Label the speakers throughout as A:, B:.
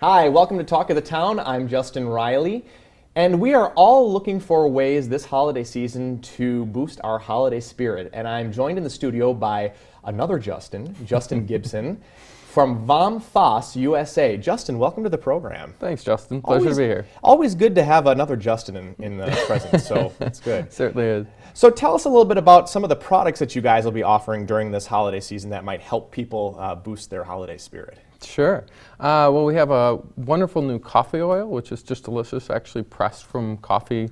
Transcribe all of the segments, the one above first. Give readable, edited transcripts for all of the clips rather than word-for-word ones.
A: Hi, welcome to Talk of the Town. I'm Justin Riley, and we are all looking for ways this holiday season to boost our holiday spirit. And I'm joined in the studio by another Justin, Justin Gibson, from Vom Fass, USA. Justin, welcome to the program.
B: Thanks, Justin. Pleasure to be here.
A: Always good to have another Justin in the presence, so that's good.
B: Certainly is.
A: So tell us a little bit about some of the products that you guys will be offering during this holiday season that might help people boost their holiday spirit.
B: Sure. Well, we have a wonderful new coffee oil, which is just delicious, actually pressed from coffee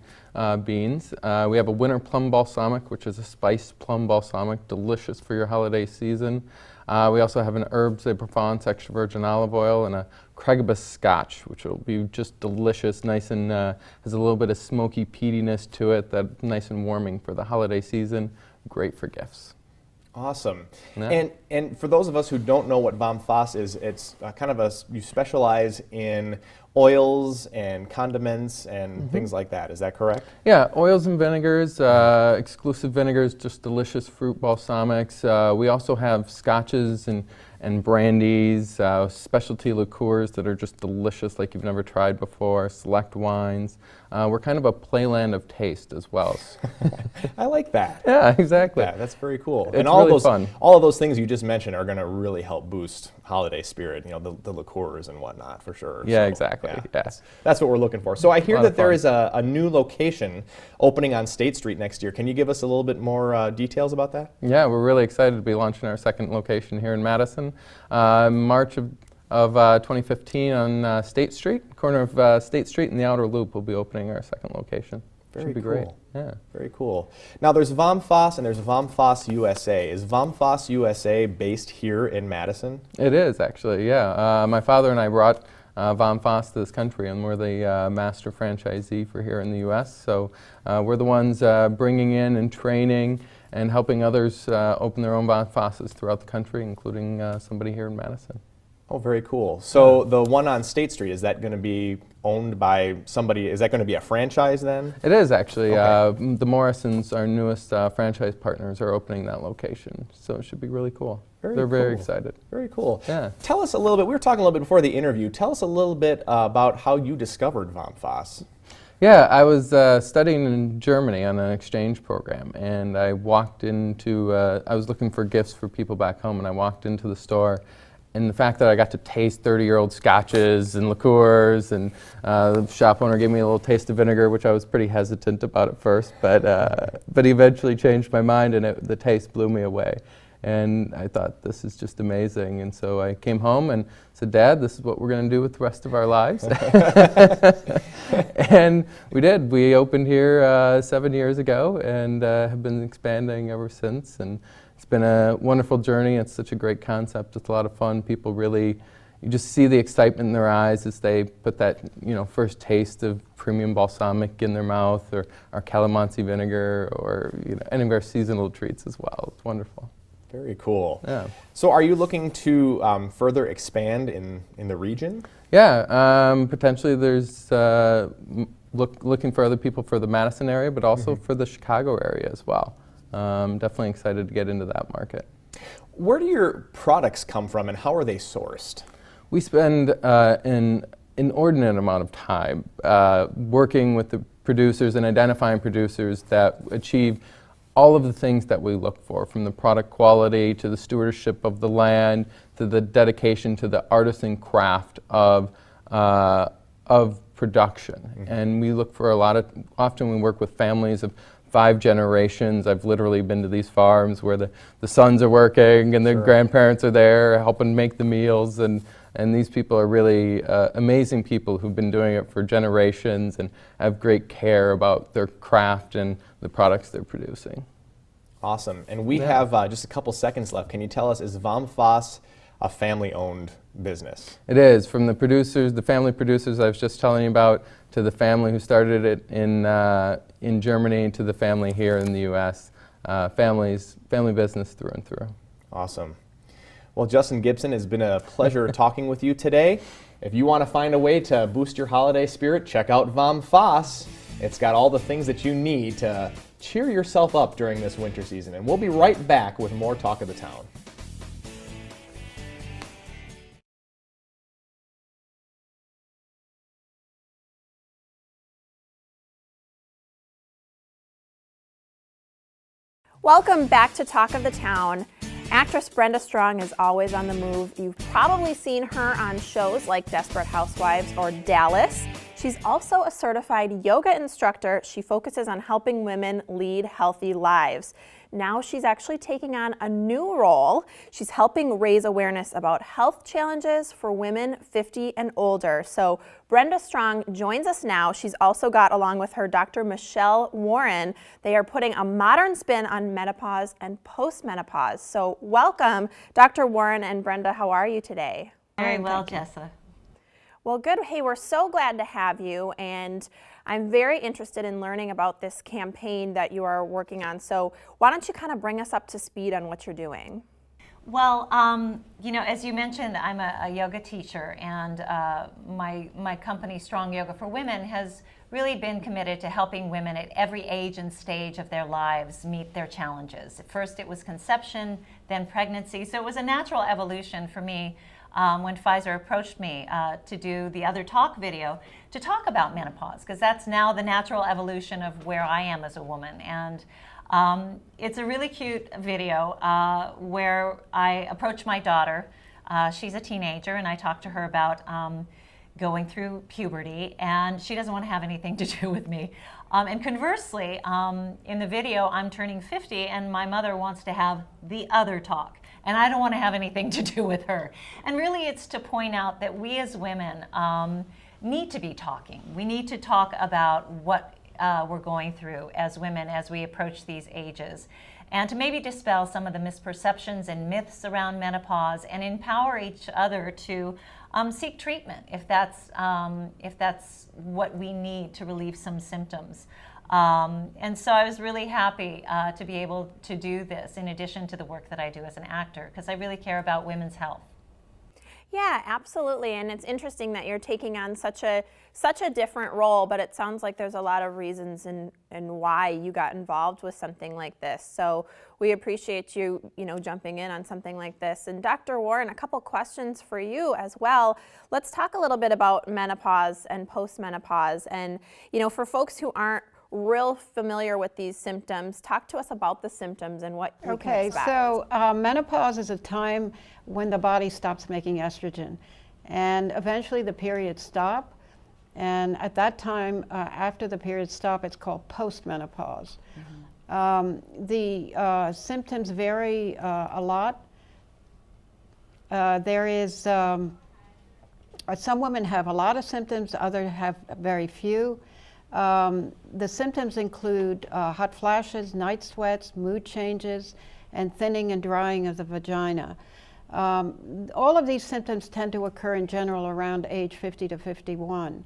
B: beans. We have a winter plum balsamic, which is a spiced plum balsamic, delicious for your holiday season. We also have an Herbes de Provence extra virgin olive oil and a Craigbus Scotch, which will be just delicious, nice and has a little bit of smoky peatiness to it, that's nice and warming for the holiday season, great for gifts.
A: Awesome.
B: Yeah.
A: And for those of us who don't know what Vom Fass is, it's you specialize in oils and condiments and things like that. Is that correct?
B: Yeah, oils and vinegars, exclusive vinegars, just delicious fruit balsamics. We also have scotches and brandies, specialty liqueurs that are just delicious like you've never tried before, select wines. We're kind of a playland of taste as well.
A: I like that.
B: Yeah, exactly.
A: Yeah, that's very cool.
B: It's
A: and all
B: really
A: those
B: fun.
A: all of those things you just mentioned are going to really help boost holiday spirit. You know, the liqueurs and whatnot for sure.
B: Yeah,
A: So,
B: exactly. Yeah.
A: That's what we're looking for. So I hear
B: Lot of
A: that there
B: fun.
A: is a new location opening on State Street next year. Can you give us a little bit more details about that?
B: Yeah, we're really excited to be launching our second location here in Madison. March of 2015 on State Street, corner of State Street and the Outer Loop, we'll be opening our second location.
A: Very
B: Should be
A: cool.
B: great. Yeah.
A: Very cool. Now there's Vom Fass and there's Vom Fass USA. Is Vom Fass USA based here in Madison?
B: It is actually, yeah. My father and I brought Vom Fass to this country, and we're the master franchisee for here in the U.S. So we're the ones bringing in and training and helping others open their own Vom Fasses throughout the country, including somebody here in Madison.
A: Oh, very cool. So the one on State Street, is that going to be owned by somebody? Is that going to be a franchise then?
B: It is actually.
A: Okay.
B: The Morrisons, our newest franchise partners, are opening that location, so it should be really cool. They're very excited.
A: Very cool.
B: Yeah.
A: Tell us a little bit, we were talking a little bit before the interview, tell us a little bit about how you discovered Vom Fass.
B: Yeah, I was studying in Germany on an exchange program, and I walked into, I was looking for gifts for people back home, and I walked into the store, and the fact that I got to taste 30-year-old scotches and liqueurs, and the shop owner gave me a little taste of vinegar, which I was pretty hesitant about at first, but he eventually changed my mind, and the taste blew me away. And I thought, this is just amazing. And so I came home and said, Dad, this is what we're going to do with the rest of our lives. And we did. We opened here 7 years ago and have been expanding ever since. And it's been a wonderful journey. It's such a great concept. It's a lot of fun. People really, you just see the excitement in their eyes as they put that, first taste of premium balsamic in their mouth, or our calamansi vinegar, or any of our seasonal treats as well. It's wonderful.
A: Very cool.
B: Yeah.
A: So are you looking to further expand in the region?
B: Yeah, potentially there's looking for other people for the Madison area, but also for the Chicago area as well. Definitely excited to get into that market.
A: Where do your products come from and how are they sourced?
B: We spend an inordinate amount of time working with the producers and identifying producers that achieve all of the things that we look for, from the product quality to the stewardship of the land to the dedication to the artisan craft of production. And we look for often we work with families of 5 generations. I've literally been to these farms where the sons are working and the grandparents are there helping make the meals, and these people are really amazing people who've been doing it for generations and have great care about their craft and the products they're producing.
A: Awesome. And we have just a couple seconds left. Can you tell us, is Vom Fass a family-owned business?
B: It is. From the producers, the family producers I was just telling you about, to the family who started it in Germany, to the family here in the U.S. Family business through and through.
A: Awesome. Well, Justin Gibson, it's been a pleasure talking with you today. If you want to find a way to boost your holiday spirit, check out Vom Fass. It's got all the things that you need to cheer yourself up during this winter season. And we'll be right back with more Talk of the Town.
C: Welcome back to Talk of the Town. Actress Brenda Strong is always on the move. You've probably seen her on shows like Desperate Housewives or Dallas. She's also a certified yoga instructor. She focuses on helping women lead healthy lives. Now she's actually taking on a new role. She's helping raise awareness about health challenges for women 50 and older. So Brenda Strong joins us now. She's also got, along with her, Dr. Michelle Warren. They are putting a modern spin on menopause and postmenopause. So welcome, Dr. Warren and Brenda. How are you today?
D: Very well, Jessa.
C: Well, good. Hey, we're so glad to have you, and I'm very interested in learning about this campaign that you are working on. So why don't you kind of bring us up to speed on what you're doing?
D: Well, as you mentioned, I'm a yoga teacher, and my company, Strong Yoga for Women, has really been committed to helping women at every age and stage of their lives meet their challenges. At first it was conception, then pregnancy, so it was a natural evolution for me when Pfizer approached me to do the Other Talk video to talk about menopause, because that's now the natural evolution of where I am as a woman. And it's a really cute video where I approach my daughter. She's a teenager, and I talk to her about going through puberty, and she doesn't want to have anything to do with me. And conversely, in the video, I'm turning 50, and my mother wants to have the other talk, and I don't want to have anything to do with her. And really, it's to point out that we as women need to be talking. We need to talk about what we're going through as women as we approach these ages, and to maybe dispel some of the misperceptions and myths around menopause and empower each other to seek treatment if that's what we need to relieve some symptoms. And so I was really happy to be able to do this in addition to the work that I do as an actor, because I really care about women's health.
C: Yeah, absolutely. And it's interesting that you're taking on such a different role, but it sounds like there's a lot of reasons and why you got involved with something like this. So we appreciate you, jumping in on something like this. And Dr. Warren, a couple questions for you as well. Let's talk a little bit about menopause and postmenopause. And, for folks who aren't real familiar with these symptoms, talk to us about the symptoms and what you can expect.
E: So menopause is a time when the body stops making estrogen, and eventually the periods stop, and at that time, after the periods stop, it's called postmenopause. The symptoms vary a lot. There is some women have a lot of symptoms, others have very few. The symptoms include hot flashes, night sweats, mood changes, and thinning and drying of the vagina. All of these symptoms tend to occur in general around age 50 to 51.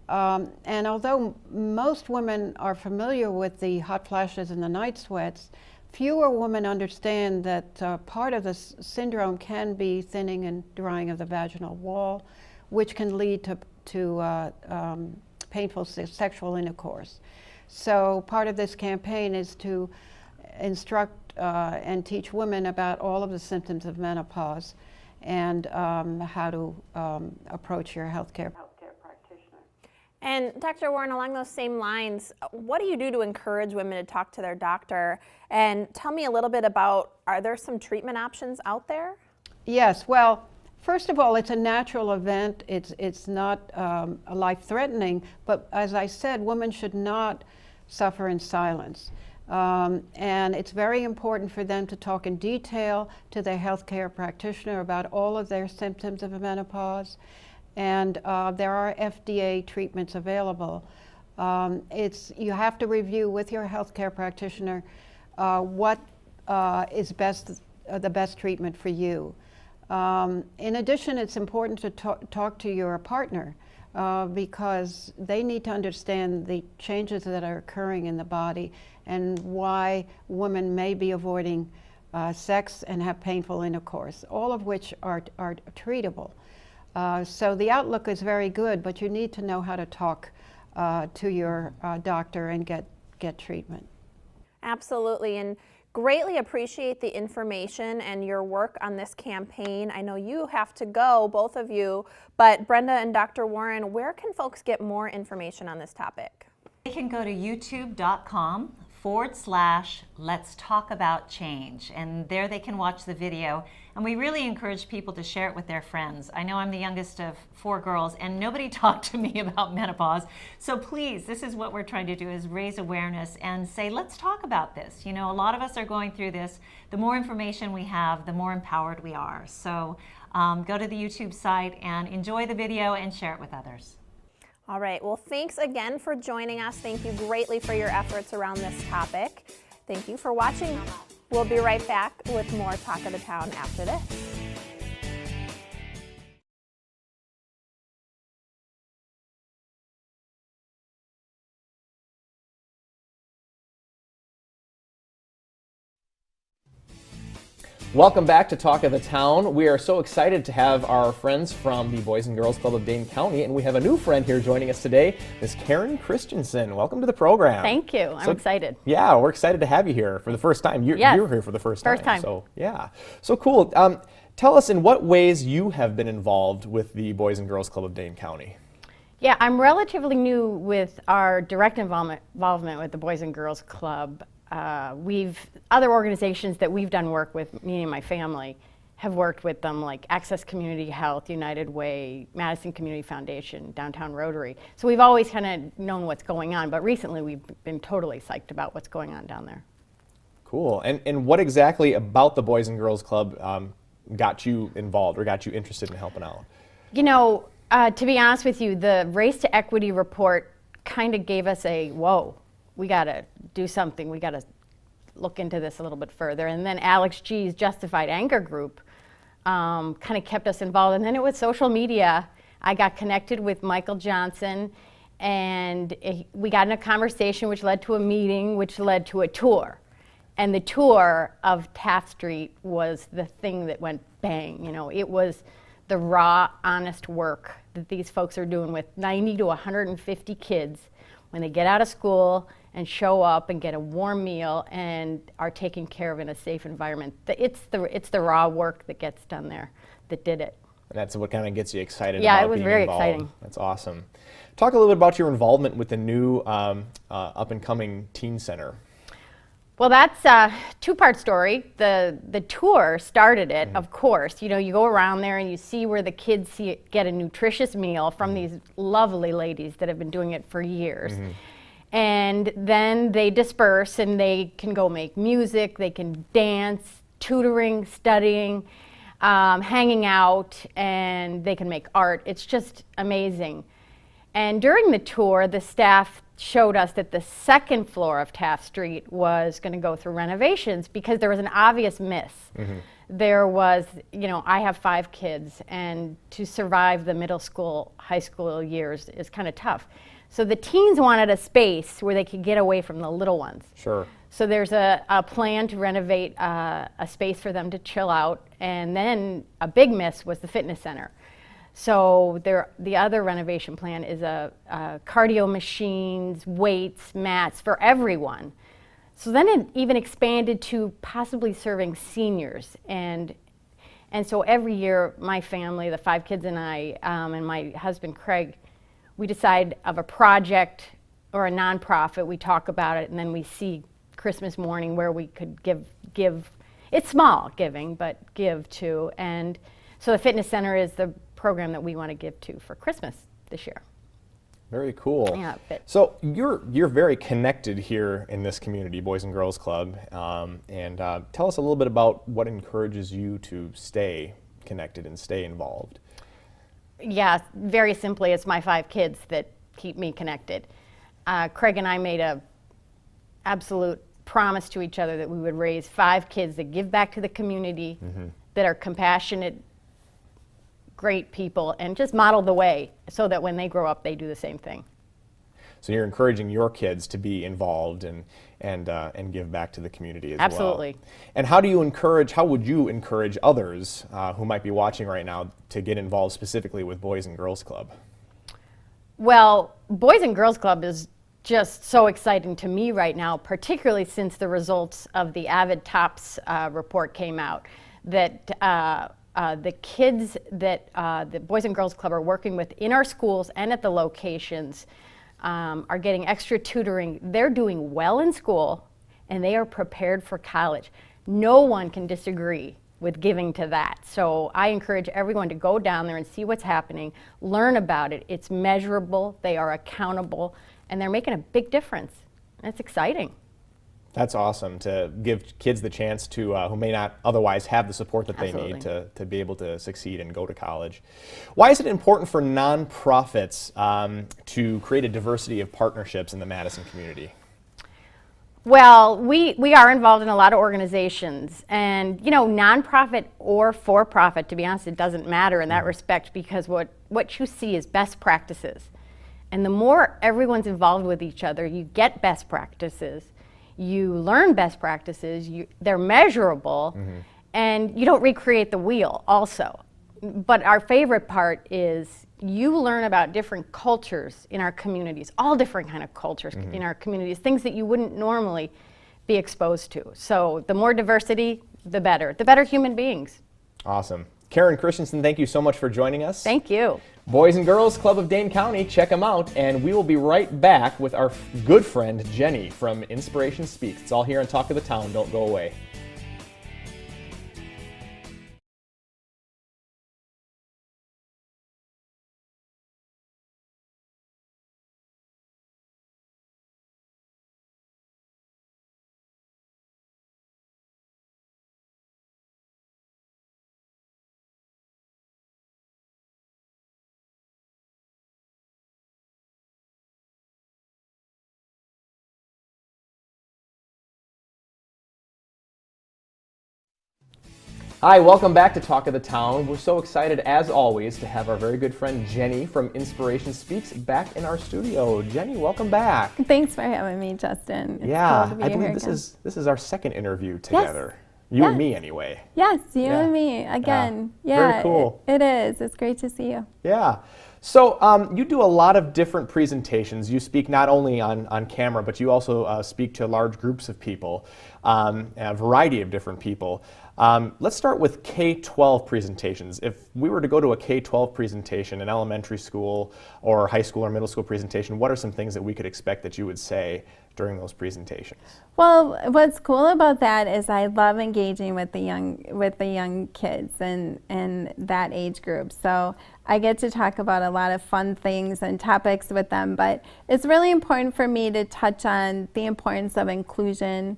E: And although most women are familiar with the hot flashes and the night sweats, fewer women understand that part of the syndrome can be thinning and drying of the vaginal wall, which can lead to painful sexual intercourse. So part of this campaign is to instruct and teach women about all of the symptoms of menopause and how to approach your healthcare practitioner.
C: And Dr. Warren, along those same lines, what do you do to encourage women to talk to their doctor? And tell me a little bit about, are there some treatment options out there?
E: Yes, well, first of all, it's a natural event. It's not life-threatening, but as I said, women should not suffer in silence. And it's very important for them to talk in detail to their healthcare practitioner about all of their symptoms of menopause. And there are FDA treatments available. You have to review with your healthcare practitioner what is the best treatment for you. In addition, it's important to talk to your partner because they need to understand the changes that are occurring in the body and why women may be avoiding sex and have painful intercourse, all of which are treatable. So the outlook is very good, but you need to know how to talk to your doctor and get treatment.
C: Absolutely, and greatly appreciate the information and your work on this campaign. I know you have to go, both of you, but Brenda and Dr. Warren, where can folks get more information on this topic?
D: They can go to youtube.com Let's Talk About Change. And there they can watch the video. And we really encourage people to share it with their friends. I know I'm the youngest of 4 girls, and nobody talked to me about menopause. So please, this is what we're trying to do, is raise awareness and say, let's talk about this. You know, a lot of us are going through this. The more information we have, the more empowered we are. So go to the YouTube site and enjoy the video and share it with others.
C: All right, well, thanks again for joining us. Thank you greatly for your efforts around this topic. Thank you for watching. We'll be right back with more Talk of the Town after this.
A: Welcome back to Talk of the Town. We are so excited to have our friends from the Boys and Girls Club of Dane County, and we have a new friend here joining us today, Ms. Karen Christensen. Welcome to the program.
F: Thank you. I'm excited.
A: Yeah, we're excited to have you here for the first time. You're
F: Yes.
A: here for the first time.
F: First time.
A: So, yeah. So cool. Tell us in what ways you have been involved with the Boys and Girls Club of Dane County.
F: Yeah, I'm relatively new with our direct involvement with the Boys and Girls Club. Other organizations that we've done work with, me and my family, have worked with them, like Access Community Health, United Way, Madison Community Foundation, Downtown Rotary. So we've always kind of known what's going on, but recently we've been totally psyched about what's going on down there.
A: Cool. And what exactly about the Boys and Girls Club got you involved or got you interested in helping out?
F: You know, to be honest with you, the Race to Equity report kind of gave us a, whoa, we got to do something. We got to look into this a little bit further. And then Alex G's Justified Anger group kind of kept us involved. And then it was social media. I got connected with Michael Johnson, and we got in a conversation which led to a meeting, which led to a tour. And the tour of Taft Street was the thing that went bang. You know, it was the raw, honest work that these folks are doing with 90 to 150 kids when they get out of school and show up and get a warm meal and are taken care of in a safe environment. It's the raw work that gets done there that did it.
A: And that's what kind of gets you excited
F: Yeah,
A: about
F: it was
A: being
F: very
A: involved.
F: exciting.
A: That's awesome. Talk a little bit about your involvement with the new up-and-coming teen center.
F: Well, that's a two-part story. The tour started it, of course. You know, you go around there and you see where the kids get a nutritious meal from these lovely ladies that have been doing it for years. And then they disperse and they can go make music, they can dance, tutoring, studying, hanging out, and they can make art. It's just amazing. And during the tour, the staff showed us that the second floor of Taft Street was going to go through renovations because there was an obvious miss. There was, you know, I have 5 kids, and to survive the middle school, high school years is kind of tough. So the teens wanted a space where they could get away from the little ones.
A: Sure.
F: So there's a plan to renovate a space for them to chill out, and then a big miss was the fitness center. So the other renovation plan is a cardio machines, weights, mats for everyone. So then it even expanded to possibly serving seniors. And so every year, my family, the 5 kids and I, and my husband Craig, we decide of a project or a nonprofit, we talk about it, and then we see Christmas morning where we could give, it's small giving, but give to. And so the fitness center is the program that we want to give to for Christmas this year.
A: Very cool.
F: Yeah,
A: so you're very connected here in this community, Boys and Girls Club, and tell us a little bit about what encourages you to stay connected and stay involved.
F: Yeah, very simply, it's my 5 kids that keep me connected. Craig and I made a absolute promise to each other that we would raise 5 kids that give back to the community, that are compassionate, great people, and just model the way so that when they grow up, they do the same thing.
A: So you're encouraging your kids to be involved and give back to the community as well.
F: Absolutely.
A: And how would you encourage others who might be watching right now to get involved specifically with Boys and Girls Club?
F: Well, Boys and Girls Club is just so exciting to me right now, particularly since the results of the Avid Tops report came out, that the kids that the Boys and Girls Club are working with in our schools and at the locations are getting extra tutoring. They're doing well in school, and they are prepared for college. No one can disagree with giving to that. So I encourage everyone to go down there and see what's happening, learn about it. It's measurable, they are accountable, and they're making a big difference. And it's exciting.
A: That's awesome to give kids the chance to who may not otherwise have the support that they need
F: Absolutely.
A: to be able to succeed and go to college. Why is it important for nonprofits to create a diversity of partnerships in the Madison community?
F: Well, we are involved in a lot of organizations, and you know, nonprofit or for-profit, to be honest, it doesn't matter in that respect, because what you see is best practices. And the more everyone's involved with each other, you get best practices, you learn best practices, they're measurable, and you don't recreate the wheel also. But our favorite part is you learn about different cultures in our communities, all different kind of cultures in our communities, things that you wouldn't normally be exposed to. So the more diversity, the better human beings.
A: Awesome. Karen Christensen, thank you so much for joining us.
F: Thank you.
A: Boys and Girls Club of Dane County, check them out, and we will be right back with our good friend Jenny from Inspiration Speaks. It's all here on Talk of the Town. Don't go away. Hi, welcome back to Talk of the Town. We're so excited, as always, to have our very good friend Jenny from Inspiration Speaks back in our studio. Jenny, welcome back.
G: Thanks for having me, Justin. It's
A: Yeah,
G: cool to be
A: I
G: here
A: believe
G: again.
A: this is our second interview together. You and me, anyway.
G: Yes, you
A: Yeah.
G: and me again.
A: Very
G: Yeah,
A: cool.
G: it is. It's great to see you.
A: Yeah. So you do a lot of different presentations. You speak not only on camera, but you also speak to large groups of people, a variety of different people. Let's start with K-12 presentations. If we were to go to a K-12 presentation, an elementary school or high school or middle school presentation, what are some things that we could expect that you would say during those presentations?
G: Well, what's cool about that is I love engaging with the young kids and that age group. So I get to talk about a lot of fun things and topics with them, but it's really important for me to touch on the importance of inclusion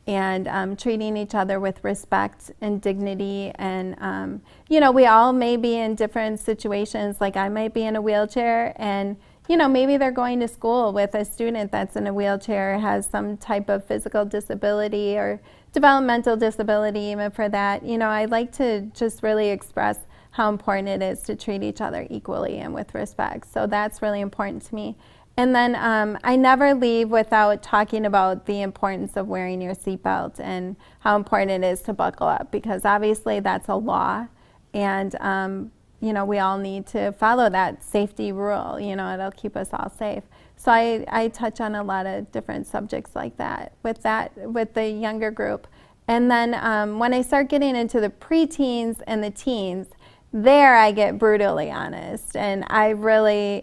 G: and treating each other with respect and dignity. And, you know, we all may be in different situations. Like I might be in a wheelchair and, you know, maybe they're going to school with a student that's in a wheelchair, has some type of physical disability or developmental disability even for that. You know, I like to just really express how important it is to treat each other equally and with respect. So that's really important to me. And then I never leave without talking about the importance of wearing your seatbelt and how important it is to buckle up, because obviously that's a law, and you know, we all need to follow that safety rule. You know, it'll keep us all safe. So I touch on a lot of different subjects like that with the younger group. And then when I start getting into the preteens and the teens, there I get brutally honest, and I really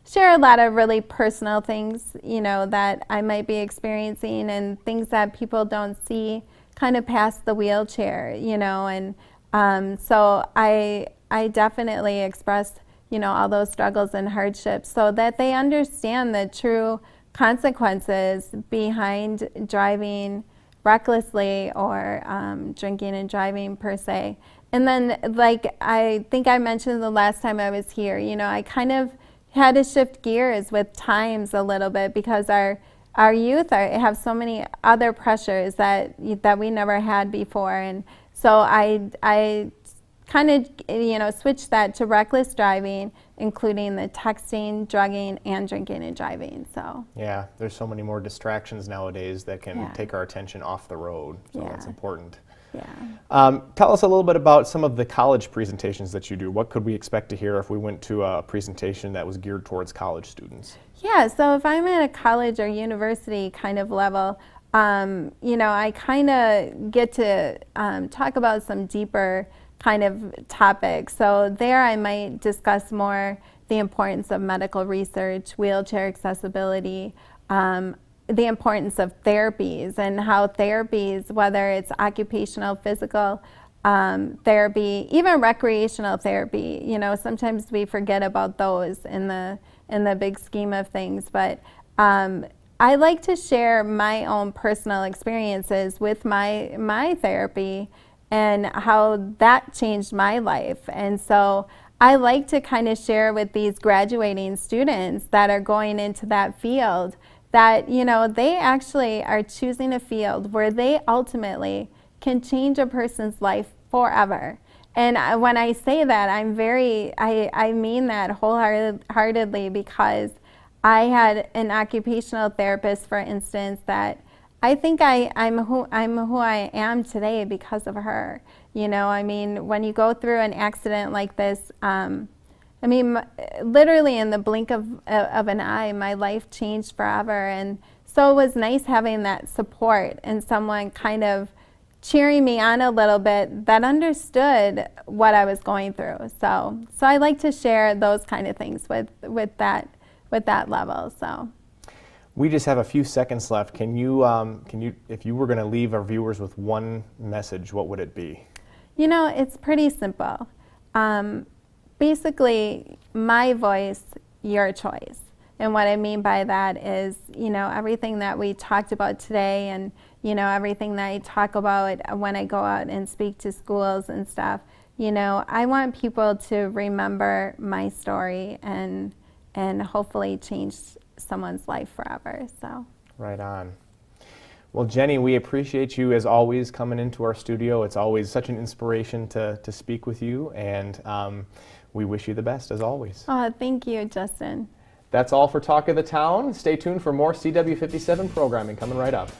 G: share a lot of really personal things, you know, that I might be experiencing and things that people don't see kind of past the wheelchair, you know, and so I definitely express, you know, all those struggles and hardships so that they understand the true consequences behind driving recklessly or drinking and driving per se. And then, like I think I mentioned the last time I was here, you know, I kind of had to shift gears with times a little bit because our youth have so many other pressures that we never had before, and so I kind of, you know, switched that to reckless driving, including the texting, drugging, and drinking and driving. So
A: Yeah, there's so many more distractions nowadays that can
G: Yeah.
A: take our attention off the road, so
G: Yeah.
A: it's important.
G: yeah.
A: Tell us a little bit about some of the college presentations that you do. What could we expect to hear if we went to a presentation that was geared towards college students?
G: Yeah, so if I'm at a college or university kind of level, you know, I kind of get to talk about some deeper kind of topics. So there I might discuss more the importance of medical research, wheelchair accessibility, the importance of therapies and how therapies, whether it's occupational, physical therapy, even recreational therapy, you know, sometimes we forget about those in the big scheme of things. But I like to share my own personal experiences with my therapy and how that changed my life. And so I like to kind of share with these graduating students that are going into that field that, you know, they actually are choosing a field where they ultimately can change a person's life forever. And when I say that, I mean that wholeheartedly, because I had an occupational therapist, for instance, that I think I'm who I am today because of her. You know, I mean, when you go through an accident like this, I mean, literally in the blink of an eye, my life changed forever. And so it was nice having that support and someone kind of cheering me on a little bit that understood what I was going through. So I like to share those kind of things with that level. So.
A: We just have a few seconds left. Can you, if you were going to leave our viewers with one message, what would it be?
G: You know, it's pretty simple. Basically, my voice, your choice. And what I mean by that is, you know, everything that we talked about today, and, you know, everything that I talk about when I go out and speak to schools and stuff, you know, I want people to remember my story and hopefully change someone's life forever. So.
A: Right on. Well, Jenny, we appreciate you as always coming into our studio. It's always such an inspiration to speak with you, and we wish you the best as always.
G: Oh, thank you, Justin.
A: That's all for Talk of the Town. Stay tuned for more CW57 programming coming right up.